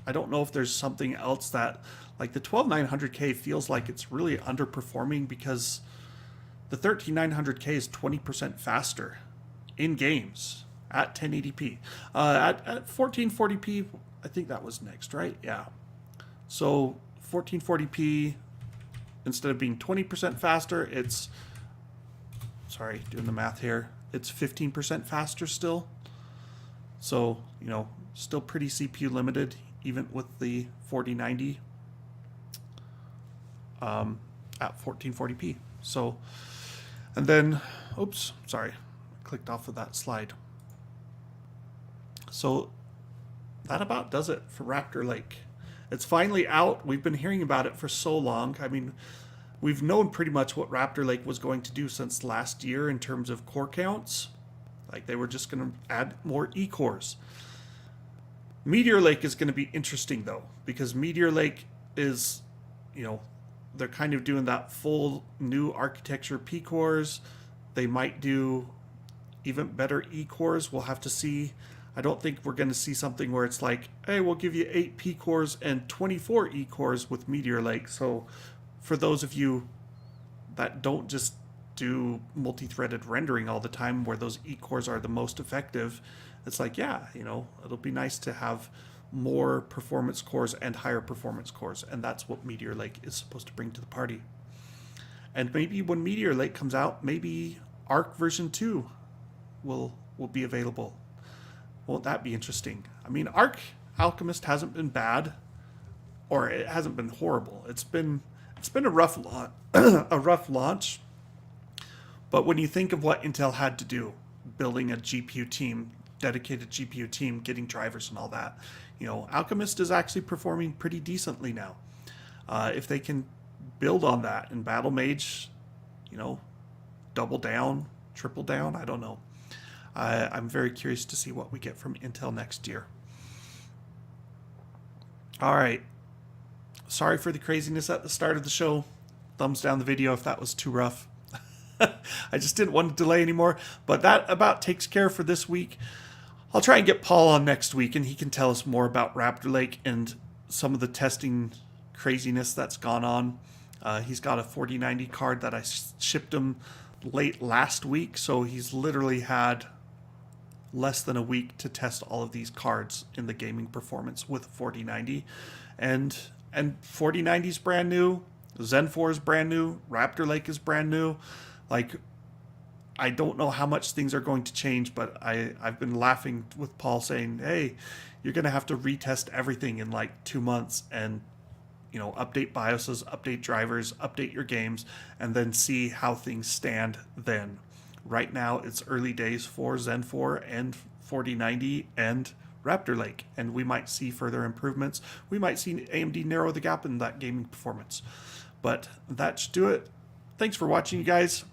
I don't know if there's something else that, like the 12900K feels like it's really underperforming because the 13900K is 20% faster in games at 1080p. At 1440p, I think that was next, right? Yeah. So 1440p, instead of being 20% faster, it's, sorry, doing the math here, it's 15% faster still. So, you know, still pretty CPU limited, even with the 4090 at 1440p. So, and then, oops, sorry, I clicked off of that slide. So that about does it for Raptor Lake. It's finally out. We've been hearing about it for so long. I mean, we've known pretty much what Raptor Lake was going to do since last year in terms of core counts. Like they were just going to add more E-cores. Meteor Lake is going to be interesting though, because Meteor Lake is, you know, they're kind of doing that full new architecture P-cores. They might do even better E-cores. We'll have to see. I don't think we're going to see something where it's like, hey, we'll give you 8 P-cores and 24 E-cores with Meteor Lake. So for those of you that don't just do multi-threaded rendering all the time where those E-cores are the most effective, it's like, yeah, you know, it'll be nice to have more performance cores and higher performance cores, and that's what Meteor Lake is supposed to bring to the party. And maybe when Meteor Lake comes out, maybe Arc version 2 will be available. Won't that be interesting? I mean, Arc Alchemist hasn't been bad, or it hasn't been horrible. It's been a rough launch. But when you think of what Intel had to do, building a GPU team, dedicated GPU team, getting drivers and all that, you know, Alchemist is actually performing pretty decently now. If they can build on that in Battle Mage, you know, double down, triple down, I don't know. I'm very curious to see what we get from Intel next year. All right. Sorry for the craziness at the start of the show. Thumbs down the video if that was too rough. I just didn't want to delay anymore. But that about takes care for this week. I'll try and get Paul on next week, and he can tell us more about Raptor Lake and some of the testing craziness that's gone on. He's got a 4090 card that I shipped him late last week, so he's literally had less than a week to test all of these cards in the gaming performance with 4090. And 4090 is brand new, Zen 4 is brand new, Raptor Lake is brand new. Like, I don't know how much things are going to change, but I've been laughing with Paul saying, hey, you're going to have to retest everything in like 2 months and, you know, update BIOSes, update drivers, update your games, and then see how things stand then. Right now, it's early days for Zen 4 and 4090 and Raptor Lake, and we might see further improvements. We might see AMD narrow the gap in that gaming performance. But that should do it. Thanks for watching, you guys.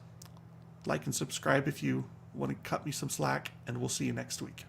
Like and subscribe if you want to cut me some slack, and we'll see you next week.